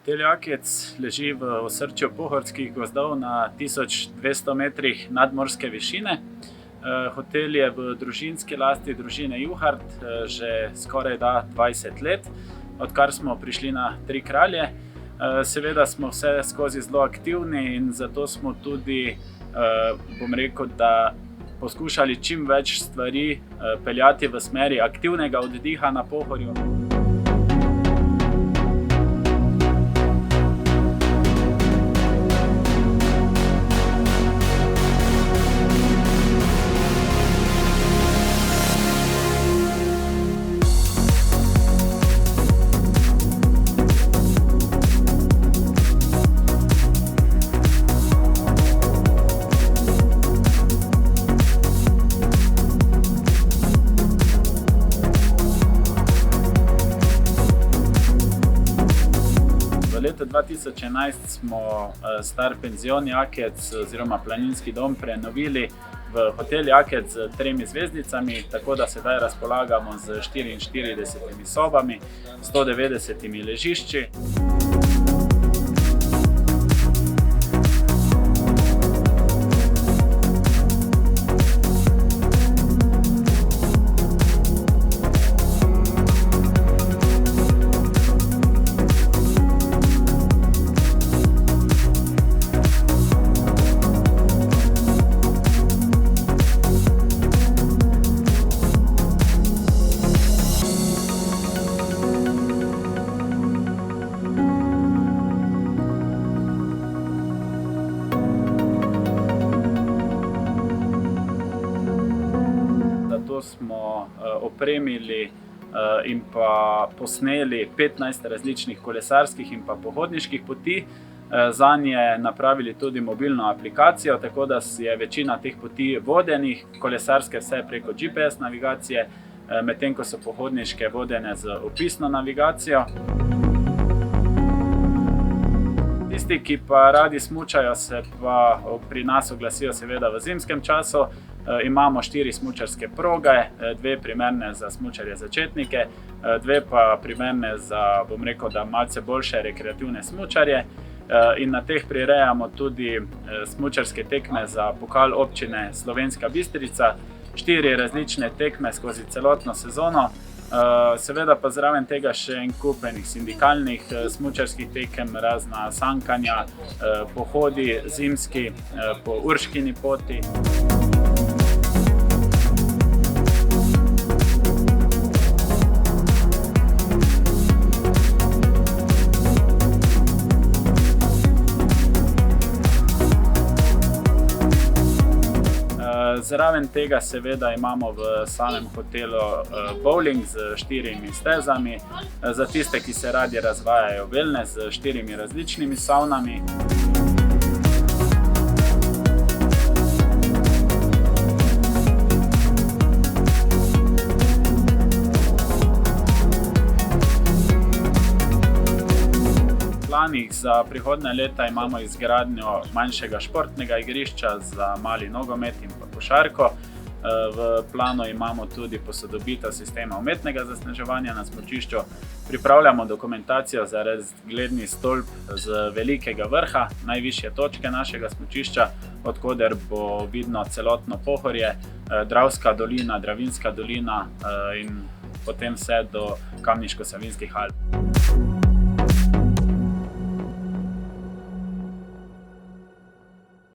Hotel Jakec leži v osrčju pohorskih gozdov na 1200 metrih nadmorske višine. Hotel je v družinski lasti družine Juhart že skorajda 20 let, odkar smo prišli na Tri kralje. Seveda smo vse skozi zelo aktivni in zato smo tudi, poskušali čim več stvari peljati v smeri aktivnega oddiha na Pohorju. V letu 2011 smo star penzion Jakec oziroma planinski dom prenovili v Hotel Jakec s 3 zvezdicami, tako da sedaj razpolagamo z 44 sobami, 190 ležišči. Zato smo opremili in pa posneli 15 različnih kolesarskih in pa pohodniških poti. Zanje napravili tudi mobilno aplikacijo, tako da je večina teh poti vodenih, kolesarske vse preko GPS navigacije, medtem ko so pohodniške vodene z opisno navigacijo. Tisti, ki pa radi smučajo, se pa pri nas oglasijo seveda v zimskem času. Imamo 4 smučarske proge, 2 primerne za smučarje začetnike, 2 pa primerne za, malce boljše rekreativne smučarje. In na teh prirejamo tudi smučarske tekme za pokal občine Slovenska Bistrica, 4 različne tekme skozi celotno sezono. Seveda pa zraven tega še en kup sindikalnih smučarskih tekem, razna sankanja, pohodi zimski po Urškini poti. Zraven tega seveda imamo v samem hotelu bowling z 4 stezami, za tiste, ki se radi razvajajo wellness z 4 različnimi savnami. Za prihodnje leta imamo izgradnjo manjšega športnega igrišča za mali nogomet in pa košarko. V planu imamo tudi posodobitev sistema umetnega zasneževanja na smučišču. Pripravljamo dokumentacijo za razgledni stolp z velikega vrha, najvišje točke našega smučišča, od koder bo vidno celotno Pohorje, Dravska dolina, Dravinjska dolina in potem vse do Kamniško-Savinjskih Alp.